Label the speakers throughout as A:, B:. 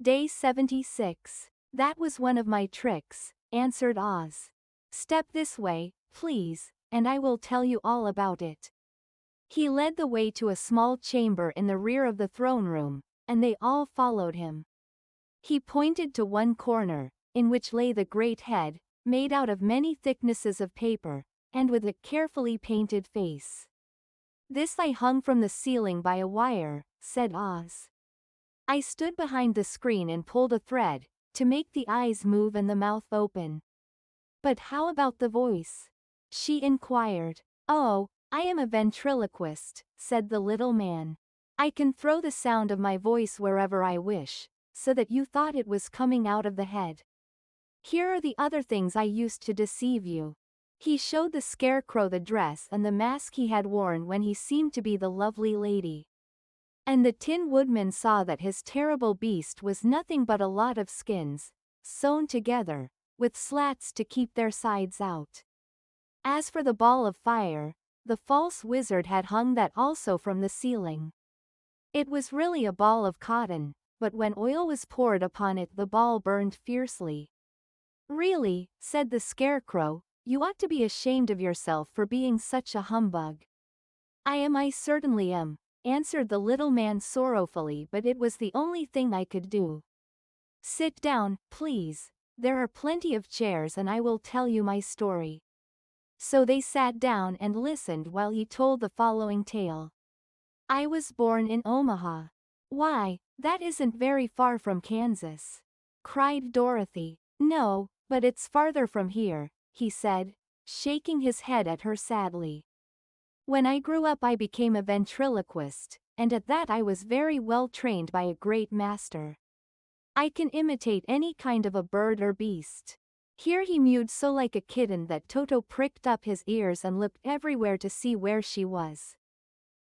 A: Day 76. That was one of my tricks, answered Oz. Step this way, please, and I will tell you all about it. He led the way to a small chamber in the rear of the throne room, and they all followed him. He pointed to one corner, in which lay the great head, made out of many thicknesses of paper, and with a carefully painted face. This I hung from the ceiling by a wire, said Oz. I stood behind the screen and pulled a thread, to make the eyes move and the mouth open. But how about the voice? She inquired. Oh, I am a ventriloquist, said the little man. I can throw the sound of my voice wherever I wish, so that you thought it was coming out of the head. Here are the other things I used to deceive you. He showed the scarecrow the dress and the mask he had worn when he seemed to be the lovely lady. And the Tin Woodman saw that his terrible beast was nothing but a lot of skins, sewn together, with slats to keep their sides out. As for the ball of fire, the false wizard had hung that also from the ceiling. It was really a ball of cotton, but when oil was poured upon it the ball burned fiercely. Really, said the scarecrow, you ought to be ashamed of yourself for being such a humbug. I certainly am, answered the little man sorrowfully, but it was the only thing I could do. Sit down, please. There are plenty of chairs and I will tell you my story. So they sat down and listened while he told the following tale. I was born in Omaha. Why, that isn't very far from Kansas, cried Dorothy. No, but it's farther from here, he said, shaking his head at her sadly. When I grew up I became a ventriloquist, and at that I was very well trained by a great master. I can imitate any kind of a bird or beast. Here he mewed so like a kitten that Toto pricked up his ears and looked everywhere to see where she was.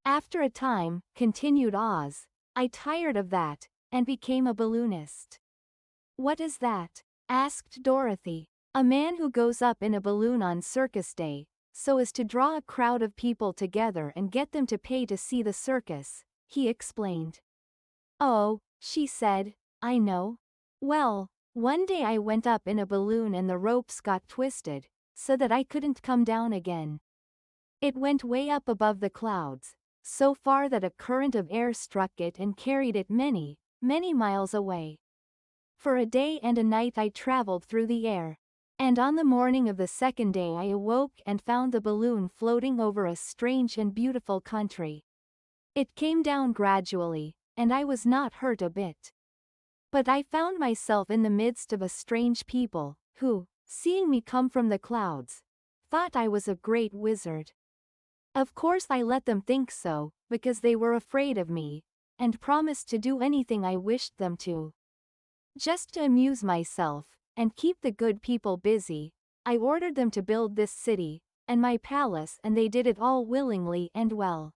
A: After a time, continued Oz, I tired of that, and became a balloonist. What is that? Asked Dorothy. A man who goes up in a balloon on circus day, so as to draw a crowd of people together and get them to pay to see the circus, he explained. Oh, she said, I know. Well, one day I went up in a balloon and the ropes got twisted, so that I couldn't come down again. It went way up above the clouds, so far that a current of air struck it and carried it many, many miles away. For a day and a night I traveled through the air. And on the morning of the second day I awoke and found the balloon floating over a strange and beautiful country. It came down gradually, and I was not hurt a bit. But I found myself in the midst of a strange people, who, seeing me come from the clouds, thought I was a great wizard. Of course I let them think so, because they were afraid of me, and promised to do anything I wished them to. Just to amuse myself, and keep the good people busy, I ordered them to build this city, and my palace, and they did it all willingly and well.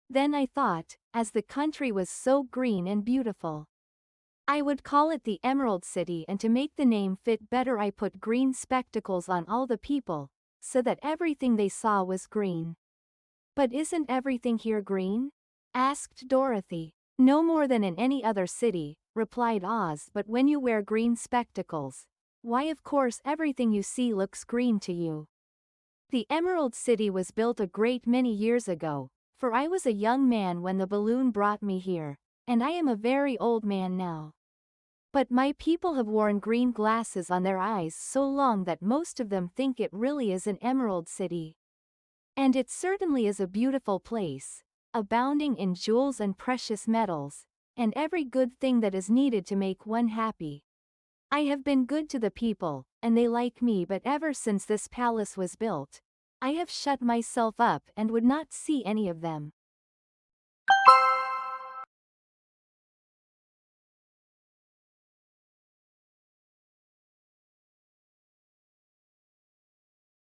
A: Then I thought, as the country was so green and beautiful, I would call it the Emerald City, and to make the name fit better I put green spectacles on all the people, so that everything they saw was green. But isn't everything here green? Asked Dorothy. No more than in any other city, replied Oz, but when you wear green spectacles, why of course everything you see looks green to you. The Emerald City was built a great many years ago, for I was a young man when the balloon brought me here, and I am a very old man now. But my people have worn green glasses on their eyes so long that most of them think it really is an Emerald City. And it certainly is a beautiful place, abounding in jewels and precious metals, and every good thing that is needed to make one happy. I have been good to the people, and they like me, but ever since this palace was built, I have shut myself up and would not see any of them.